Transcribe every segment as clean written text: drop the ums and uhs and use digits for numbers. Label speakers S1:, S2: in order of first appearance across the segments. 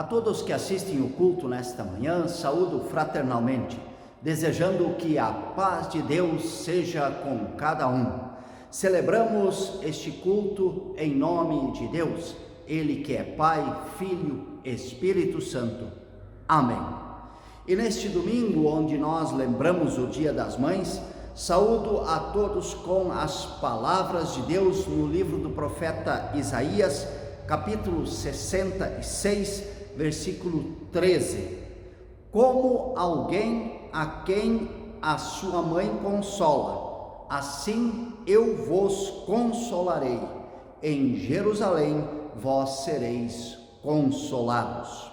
S1: todos que assistem o culto nesta manhã, saúdo fraternalmente, desejando que a paz de Deus seja com cada um. Celebramos este culto em nome de Deus, Ele que é Pai, Filho, Espírito Santo. Amém. E neste domingo, onde nós lembramos o Dia das Mães, saúdo a todos com as palavras de Deus no livro do profeta Isaías, capítulo 66, versículo 13. Como alguém a quem a sua mãe consola, assim eu vos consolarei. Em Jerusalém vós sereis consolados.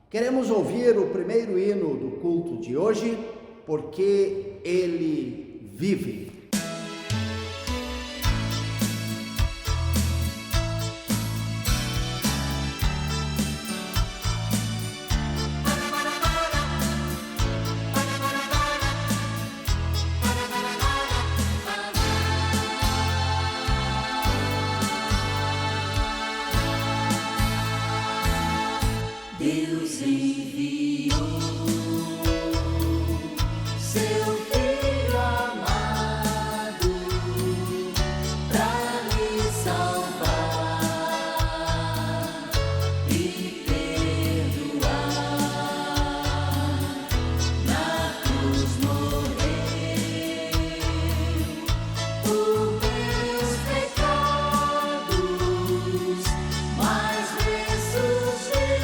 S1: Queremos ouvir o primeiro hino do culto de hoje, porque ele vive.
S2: Deus enviou seu Filho amado para me salvar e perdoar. Na cruz morreu por meus pecados, mas ressurgiu.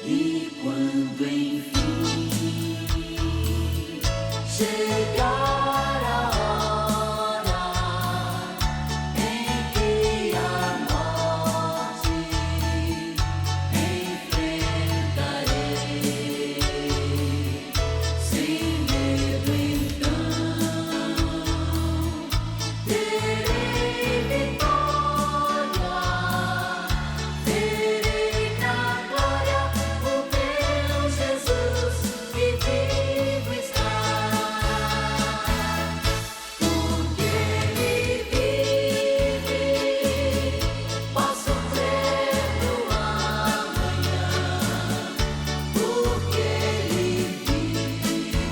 S2: E quando enfim chegar a hora em que a morte enfrentarei, sem medo então terei vitória, terei na glória Jesus que vivo está, porque Ele vive, posso crer no amanhã, porque Ele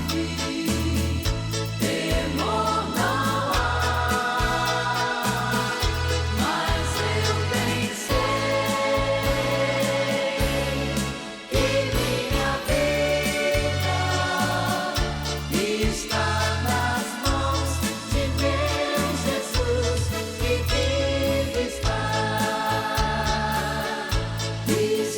S2: vive, temor não há, mas eu bem sei que minha vida está nas mãos de meu Jesus que vive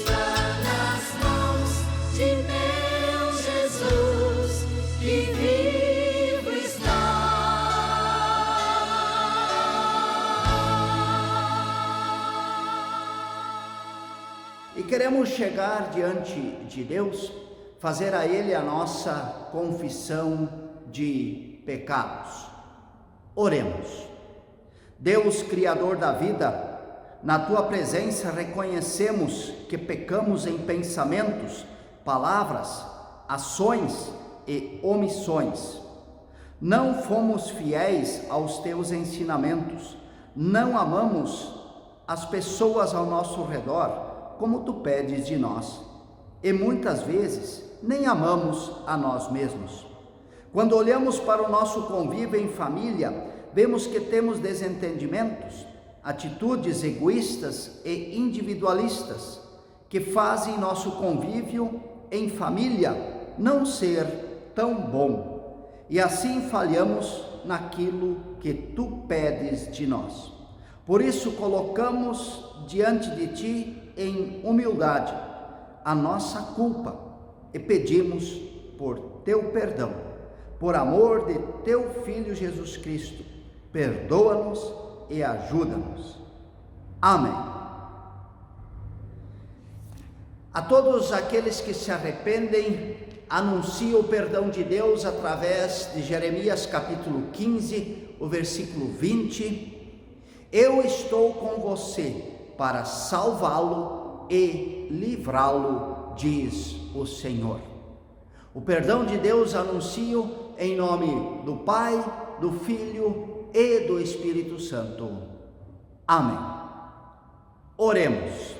S2: está nas mãos de meu Jesus que vivo está.
S1: E queremos chegar diante de Deus, fazer a Ele a nossa confissão de pecados. Oremos. Deus, Criador da vida, na Tua presença reconhecemos que pecamos em pensamentos, palavras, ações e omissões. Não fomos fiéis aos Teus ensinamentos, não amamos as pessoas ao nosso redor, como Tu pedes de nós, e muitas vezes nem amamos a nós mesmos. Quando olhamos para o nosso convívio em família, vemos que temos desentendimentos, atitudes egoístas e individualistas, que fazem nosso convívio em família não ser tão bom, e assim falhamos naquilo que Tu pedes de nós. Por isso colocamos diante de Ti em humildade a nossa culpa e pedimos por Teu perdão. Por amor de Teu Filho Jesus Cristo, perdoa-nos e ajuda-nos. Amém. A todos aqueles que se arrependem, anuncio o perdão de Deus através de Jeremias capítulo 15, o versículo 20. Eu estou com você para salvá-lo e livrá-lo, diz o Senhor. O perdão de Deus anuncio em nome do Pai, do Filho e do Espírito Santo. Amém. Oremos.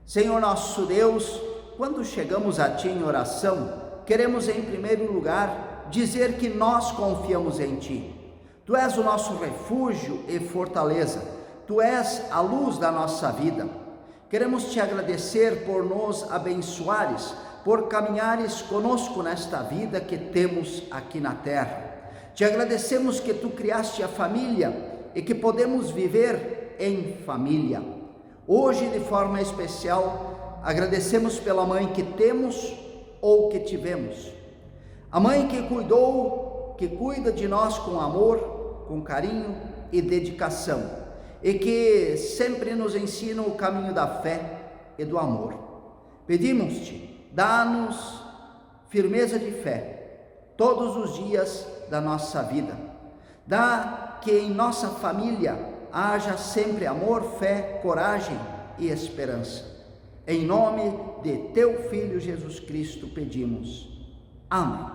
S1: Senhor nosso Deus, quando chegamos a Ti em oração, queremos em primeiro lugar dizer que nós confiamos em Ti. Tu és o nosso refúgio e fortaleza, Tu és a luz da nossa vida. Queremos Te agradecer por nos abençoares, por caminhares conosco nesta vida que temos aqui na terra. Te agradecemos que Tu criaste a família e que podemos viver em família. Hoje, de forma especial, agradecemos pela mãe que temos ou que tivemos. A mãe que cuidou, que cuida de nós com amor, com carinho e dedicação, e que sempre nos ensina o caminho da fé e do amor. Pedimos-te, dá-nos firmeza de fé todos os dias da nossa vida. Dá que em nossa família haja sempre amor, fé, coragem e esperança. Em nome de Teu Filho Jesus Cristo pedimos. Amém.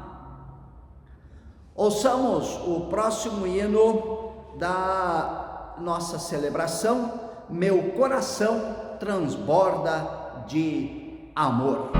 S1: Ouçamos o próximo hino da nossa celebração. Meu coração transborda de amor.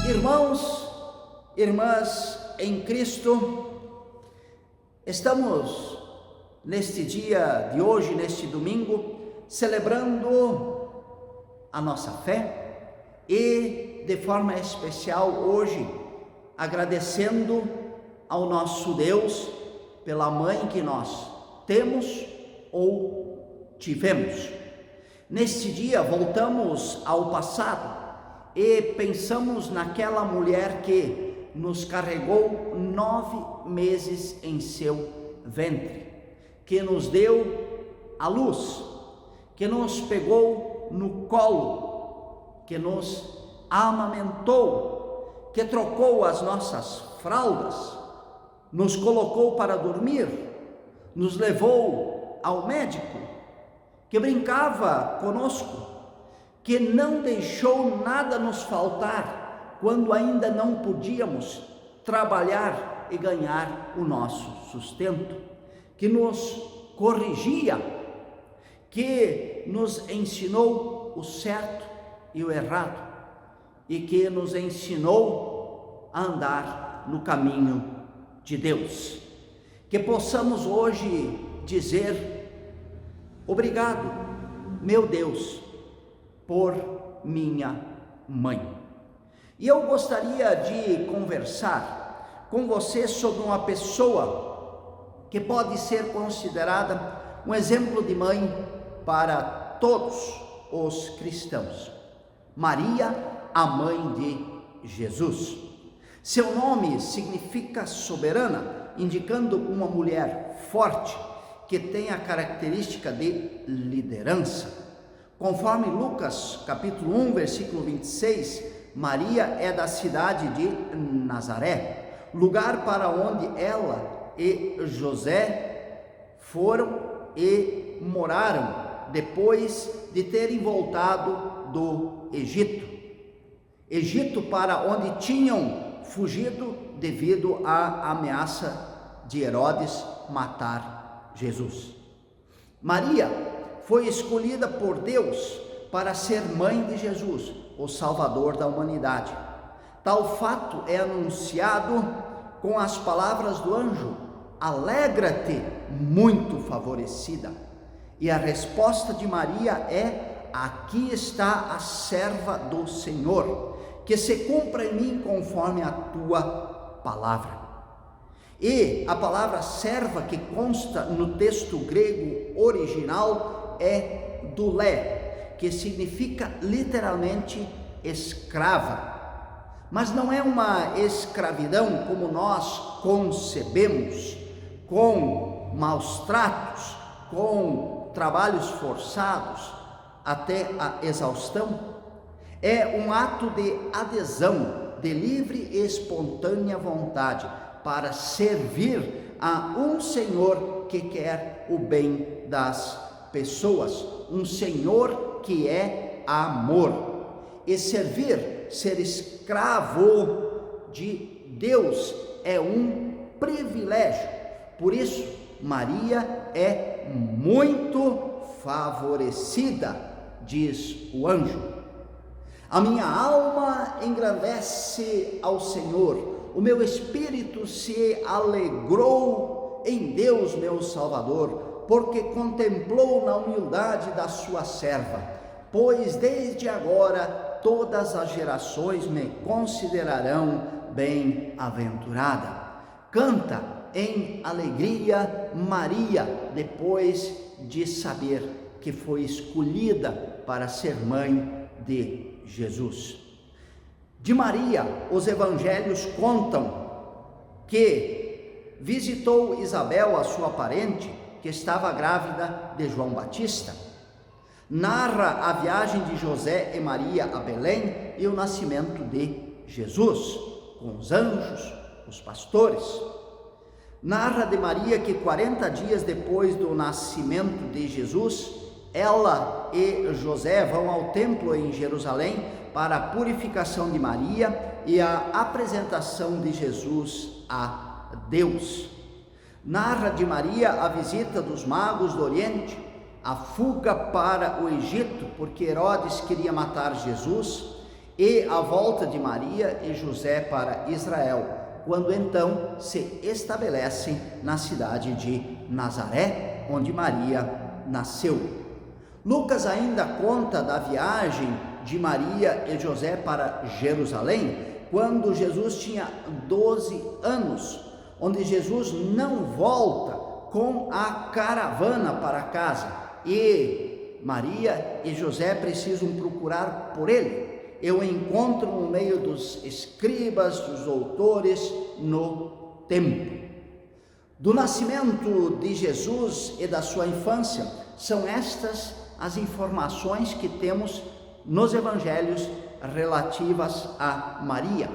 S1: Irmãos, irmãs em Cristo, estamos neste dia de hoje, neste domingo, celebrando a nossa fé e de forma especial hoje agradecendo ao nosso Deus pela mãe que nós temos ou tivemos. Neste dia voltamos ao passado e pensamos naquela mulher que nos carregou 9 meses em seu ventre, que nos deu a luz, que nos pegou no colo, que nos amamentou, que trocou as nossas fraldas nos colocou para dormir, nos levou ao médico, que brincava conosco, que não deixou nada nos faltar quando ainda não podíamos trabalhar e ganhar o nosso sustento, que nos corrigia, que nos ensinou o certo e o errado, e que nos ensinou a andar no caminho de Deus. Que possamos hoje dizer: obrigado, meu Deus, por minha mãe. E eu gostaria de conversar com você sobre uma pessoa que pode ser considerada um exemplo de mãe para todos os cristãos: Maria, a mãe de Jesus. Seu nome significa soberana, indicando uma mulher forte que tem a característica de liderança. Conforme Lucas capítulo 1, versículo 26, Maria é da cidade de Nazaré, lugar para onde ela e José foram e moraram depois de terem voltado do Egito, para onde tinham fugido devido à ameaça de Herodes matar Jesus. Maria foi escolhida por Deus para ser mãe de Jesus, o Salvador da humanidade. Tal fato é anunciado com as palavras do anjo: alegra-te, muito favorecida. E a resposta de Maria é: aqui está a serva do Senhor, que se cumpra em mim conforme a tua palavra. E a palavra serva, que consta no texto grego original, é doulé, que significa literalmente escrava. Mas não é uma escravidão como nós concebemos, com maus tratos, com trabalhos forçados até a exaustão. É um ato de adesão, de livre e espontânea vontade, para servir a um Senhor que quer o bem das pessoas, um Senhor que é amor. E servir, ser escravo de Deus é um privilégio. Por isso, Maria é muito favorecida, diz o anjo. A minha alma engrandece ao Senhor, o meu espírito se alegrou em Deus, meu Salvador, porque contemplou na humildade da sua serva. Pois desde agora todas as gerações me considerarão bem-aventurada. Canta em alegria Maria, depois de saber que foi escolhida para ser mãe de Jesus. De Maria, os evangelhos contam que visitou Isabel, a sua parente, que estava grávida de João Batista. Narra a viagem de José e Maria a Belém e o nascimento de Jesus, com os anjos, os pastores. Narra de Maria que 40 dias depois do nascimento de Jesus, ela e José vão ao templo em Jerusalém para a purificação de Maria e a apresentação de Jesus a Deus. Narra de Maria a visita dos magos do Oriente, a fuga para o Egito, porque Herodes queria matar Jesus, e a volta de Maria e José para Israel, quando então se estabelecem na cidade de Nazaré, onde Maria nasceu. Lucas ainda conta da viagem de Maria e José para Jerusalém, quando Jesus tinha 12 anos, onde Jesus não volta com a caravana para casa, e Maria e José precisam procurar por ele. Eu encontro no meio dos escribas, dos doutores, no templo. Do nascimento de Jesus e da sua infância, são estas as informações que temos nos evangelhos relativas a Maria.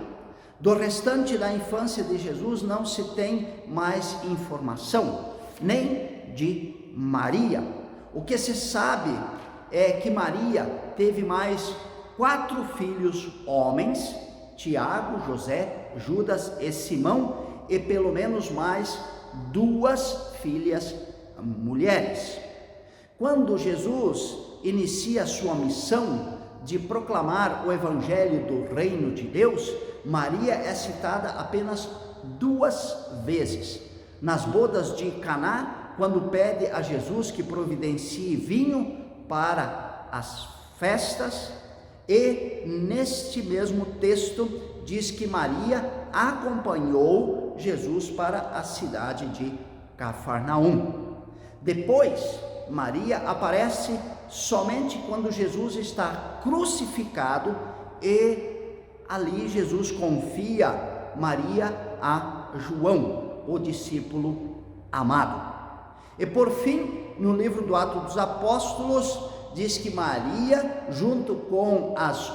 S1: Do restante da infância de Jesus não se tem mais informação, nem de Maria. O que se sabe é que Maria teve mais 4 filhos homens, Tiago, José, Judas e Simão, e pelo menos mais 2 filhas mulheres. Quando Jesus inicia a sua missão de proclamar o evangelho do reino de Deus, Maria é citada apenas 2 vezes. Nas bodas de Caná, quando pede a Jesus que providencie vinho para as festas, e neste mesmo texto diz que Maria acompanhou Jesus para a cidade de Cafarnaum. Depois, Maria aparece somente quando Jesus está crucificado, e ali Jesus confia Maria a João, o discípulo amado. E por fim, no livro do Atos dos Apóstolos, diz que Maria, junto com as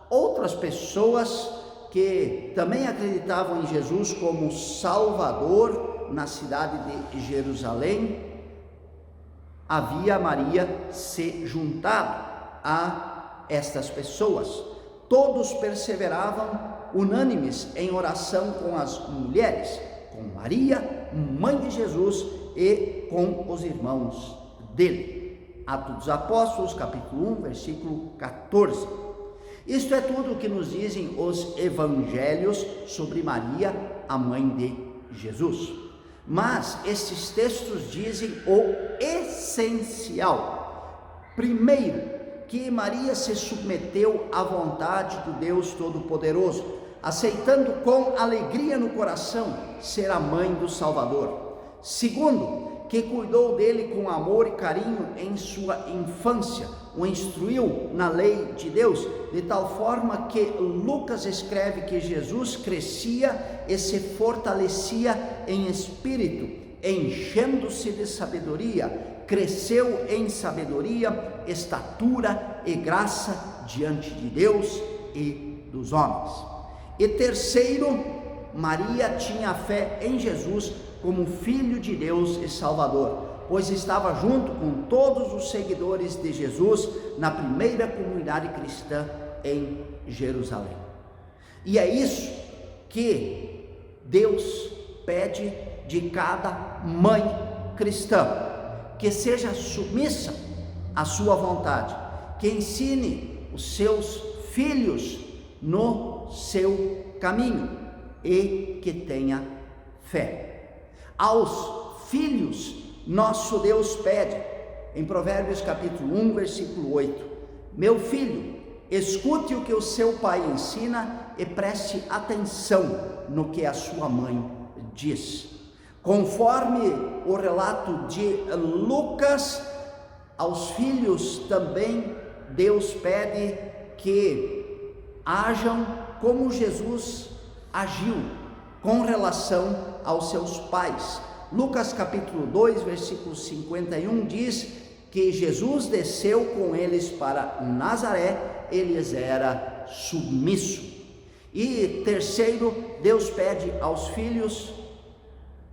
S1: outras pessoas que também acreditavam em Jesus como Salvador na cidade de Jerusalém, havia Maria se juntado a estas pessoas. Todos perseveravam unânimes em oração com as mulheres, com Maria, mãe de Jesus, e com os irmãos dele. Atos dos Apóstolos, capítulo 1, versículo 14. Isto é tudo o que nos dizem os evangelhos sobre Maria, a mãe de Jesus. Mas estes textos dizem o essencial. Primeiro, que Maria se submeteu à vontade do Deus Todo-Poderoso, aceitando com alegria no coração ser a mãe do Salvador. Segundo, que cuidou dele com amor e carinho em sua infância, o instruiu na lei de Deus, de tal forma que Lucas escreve que Jesus crescia e se fortalecia em espírito, enchendo-se de sabedoria, cresceu em sabedoria, estatura e graça diante de Deus e dos homens. E terceiro, Maria tinha fé em Jesus como Filho de Deus e Salvador, pois estava junto com todos os seguidores de Jesus na primeira comunidade cristã em Jerusalém. E é isso que Deus pede de cada mãe cristã, que seja submissa à sua vontade, que ensine os seus filhos no seu caminho e que tenha fé. Aos filhos, nosso Deus pede, em Provérbios capítulo 1, versículo 8, meu filho, escute o que o seu pai ensina e preste atenção no que a sua mãe diz. Conforme o relato de Lucas, aos filhos também Deus pede que hajam como Jesus agiu com relação aos seus pais. Lucas capítulo 2, versículo 51 diz que Jesus desceu com eles para Nazaré, eles era submisso. E terceiro, Deus pede aos filhos,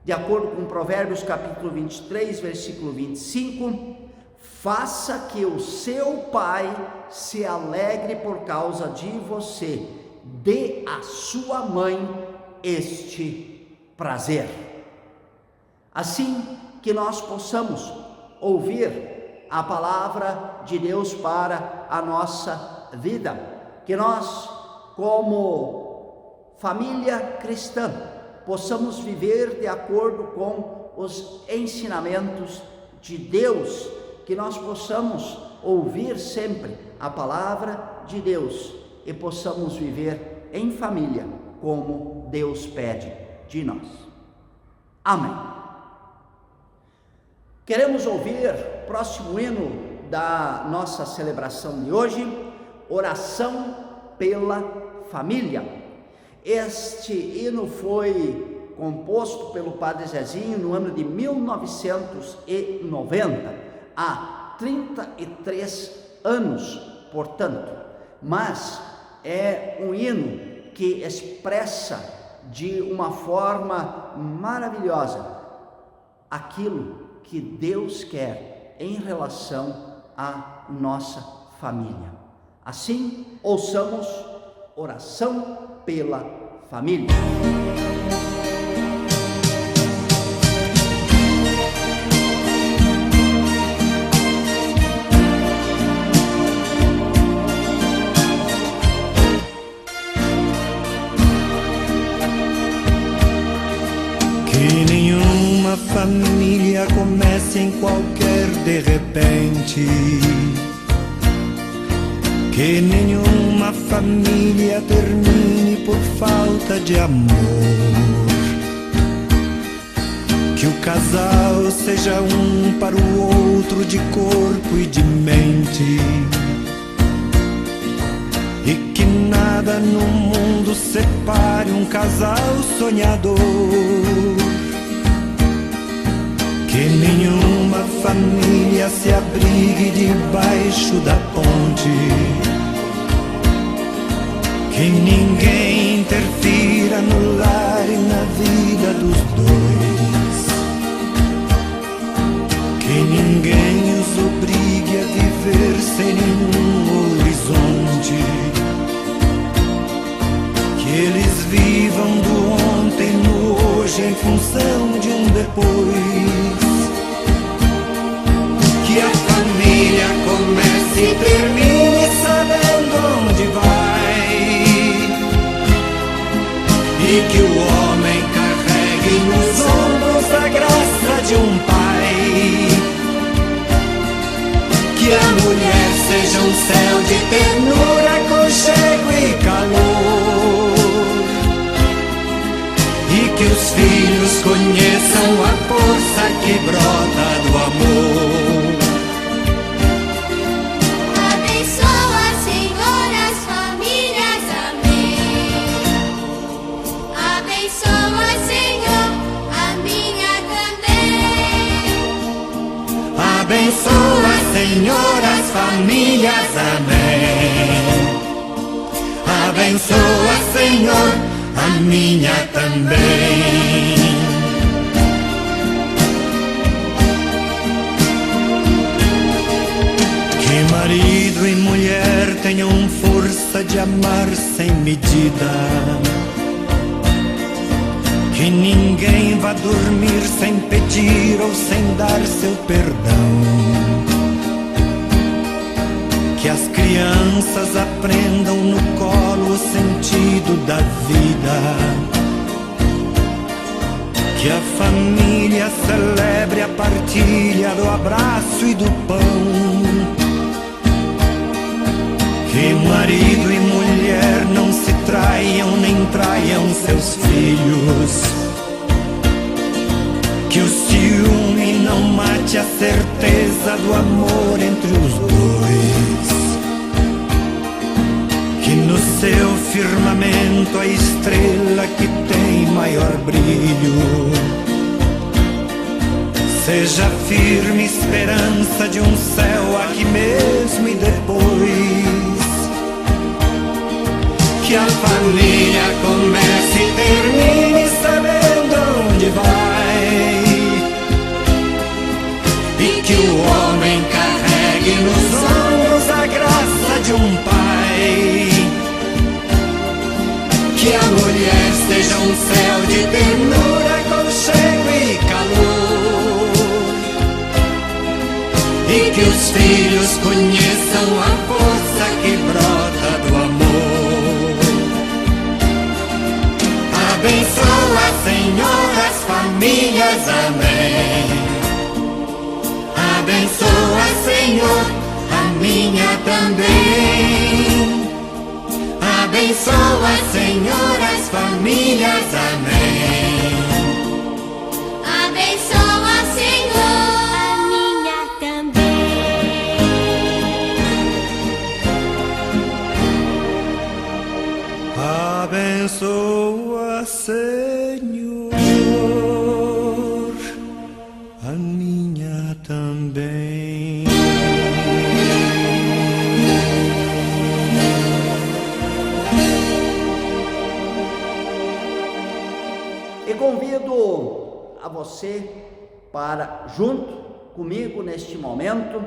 S1: de acordo com Provérbios capítulo 23, versículo 25, faça que o seu pai se alegre por causa de você, dê à sua mãe este prazer. Assim que nós possamos ouvir a palavra de Deus para a nossa vida, que nós, como família cristã, possamos viver de acordo com os ensinamentos de Deus, que nós possamos ouvir sempre a palavra de Deus e possamos viver em família, como Deus pede de nós. Amém. Queremos ouvir o próximo hino da nossa celebração de hoje, Oração pela Família. Este hino foi composto pelo Padre Zezinho no ano de 1990, há 33 anos, portanto, mas é um hino que expressa de uma forma maravilhosa aquilo que Deus quer em relação à nossa família. Assim, ouçamos oração pela família.
S3: Que nenhuma família comece em qualquer de repente. Que nenhuma família termine por falta de amor. Que o casal seja um para o outro de corpo e de mente. E que nada no mundo separe um casal sonhador. Que nenhuma família se abrigue debaixo da ponte. Que ninguém interfira no lar e na vida dos dois. Que ninguém os obrigue a viver sem nenhum horizonte. Que eles vivam do ontem no hoje em função de um depois. Que a família comece e termine sabendo onde vai. E que o homem carregue nos ombros a graça de um pai. Que a mulher seja um céu de ternura, aconchego e calor. E que os filhos conheçam a força que brota do amor.
S2: Abençoa, Senhor, as famílias, amém. Abençoa, Senhor, a minha também.
S3: Abençoa, Senhor, as famílias, amém. Abençoa, Senhor, a minha também. Que marido e mulher tenham força de amar sem medida. Que ninguém vá dormir sem pedir ou sem dar seu perdão. Que as crianças aprendam no colo o sentido da vida. Que a família celebre a partilha do abraço e do pão. Que marido e mulher não se traiam nem traiam seus filhos. Que o ciúme não mate a certeza do amor entre os dois. Que no seu firmamento a estrela que tem maior brilho seja firme esperança de um céu aqui mesmo e depois. Que a família comece e termine sabendo onde vai. E que o homem carregue nos ombros a graça de um pai. Que a mulher seja um céu de ternura, aconchego e calor. E que os filhos conheçam a força que brota do amor. Abençoa, Senhor, as famílias, amém. Abençoa, Senhor, a minha também. Abençoa, Senhor, as famílias, amém.
S2: Abençoa, Senhor, a minha também.
S3: Abençoa, Senhor, a minha também.
S1: Convido a você para, junto comigo neste momento,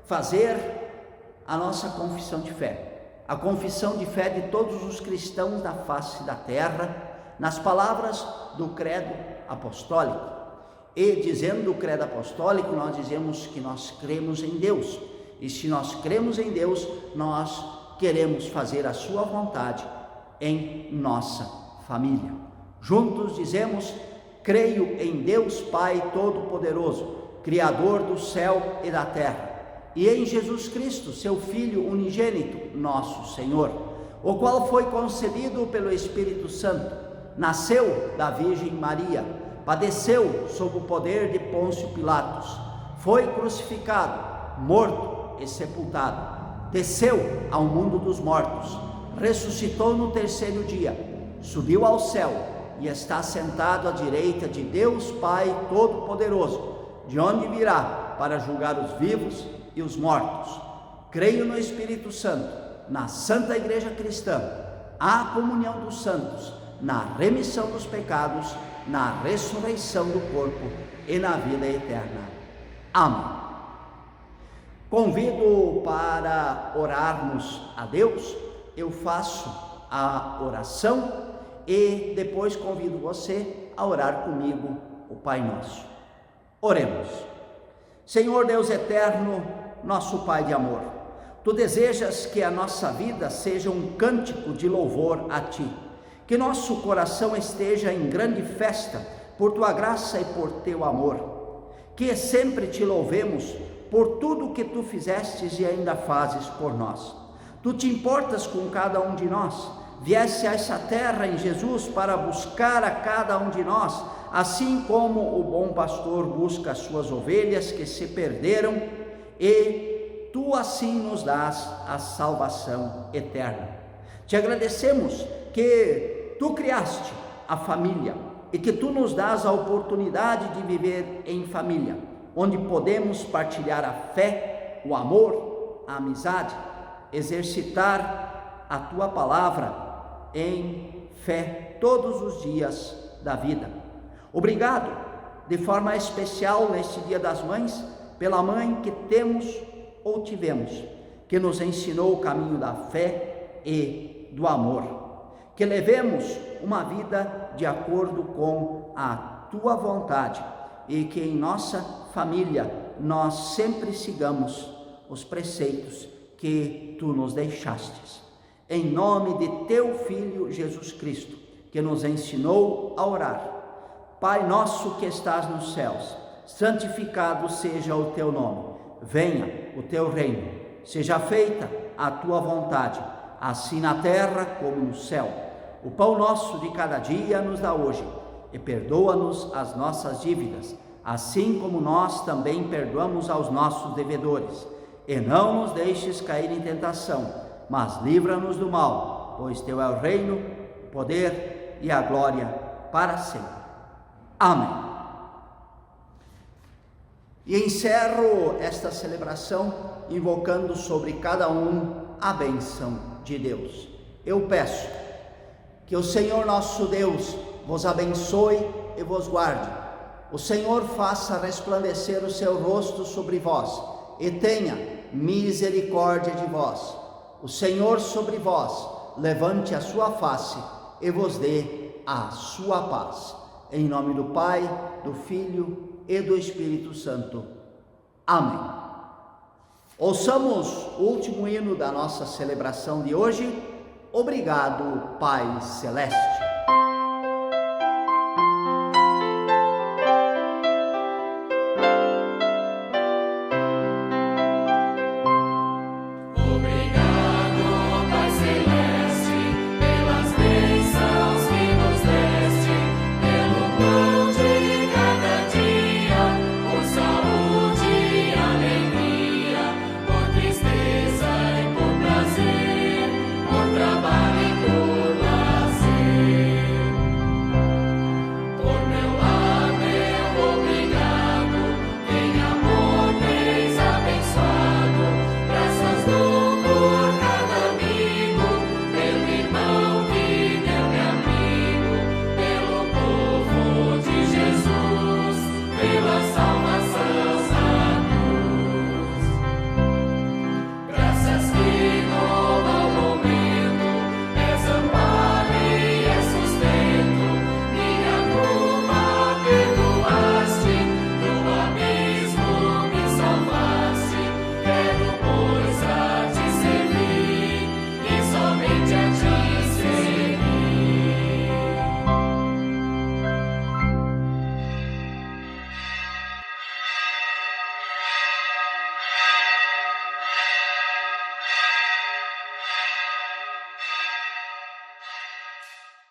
S1: fazer a nossa confissão de fé. A confissão de fé de todos os cristãos da face da terra, nas palavras do credo apostólico. E dizendo o credo apostólico, nós dizemos que nós cremos em Deus. E se nós cremos em Deus, nós queremos fazer a sua vontade em nossa família. Juntos dizemos: creio em Deus Pai Todo-Poderoso, Criador do céu e da terra, e em Jesus Cristo, seu Filho unigênito, nosso Senhor, o qual foi concebido pelo Espírito Santo, nasceu da Virgem Maria, padeceu sob o poder de Pôncio Pilatos, foi crucificado, morto e sepultado, desceu ao mundo dos mortos, ressuscitou no terceiro dia, subiu ao céu e está sentado à direita de Deus Pai Todo-Poderoso, de onde virá para julgar os vivos e os mortos. Creio no Espírito Santo, na Santa Igreja Cristã, a comunhão dos santos, na remissão dos pecados, na ressurreição do corpo e na vida eterna. Amém. Convido para orarmos a Deus. Eu faço a oração e depois convido você a orar comigo o Pai Nosso. Oremos. Senhor Deus eterno, nosso Pai de amor, Tu desejas que a nossa vida seja um cântico de louvor a Ti, que nosso coração esteja em grande festa por Tua graça e por Teu amor, que sempre Te louvemos por tudo que Tu fizestes e ainda fazes por nós. Tu Te importas com cada um de nós, viesse a essa terra em Jesus para buscar a cada um de nós, assim como o bom pastor busca as suas ovelhas que se perderam, e Tu assim nos dás a salvação eterna. Te agradecemos que Tu criaste a família e que Tu nos dás a oportunidade de viver em família, onde podemos partilhar a fé, o amor, a amizade, exercitar a Tua palavra em fé todos os dias da vida. Obrigado, de forma especial neste Dia das Mães, pela mãe que temos ou tivemos, que nos ensinou o caminho da fé e do amor. Que levemos uma vida de acordo com a Tua vontade e que em nossa família nós sempre sigamos os preceitos que Tu nos deixastes. Em nome de Teu Filho Jesus Cristo, que nos ensinou a orar: Pai nosso que estás nos céus, santificado seja o Teu nome. Venha o Teu reino. Seja feita a Tua vontade, assim na terra como no céu. O pão nosso de cada dia nos dá hoje, e perdoa-nos as nossas dívidas, assim como nós também perdoamos aos nossos devedores. E não nos deixes cair em tentação, mas livra-nos do mal, pois Teu é o reino, o poder e a glória para sempre. Amém. E encerro esta celebração invocando sobre cada um a bênção de Deus. Eu peço que o Senhor nosso Deus vos abençoe e vos guarde. O Senhor faça resplandecer o seu rosto sobre vós e tenha misericórdia de vós. O Senhor sobre vós levante a sua face e vos dê a sua paz. Em nome do Pai, do Filho e do Espírito Santo. Amém. Ouçamos o último hino da nossa celebração de hoje. Obrigado, Pai Celeste.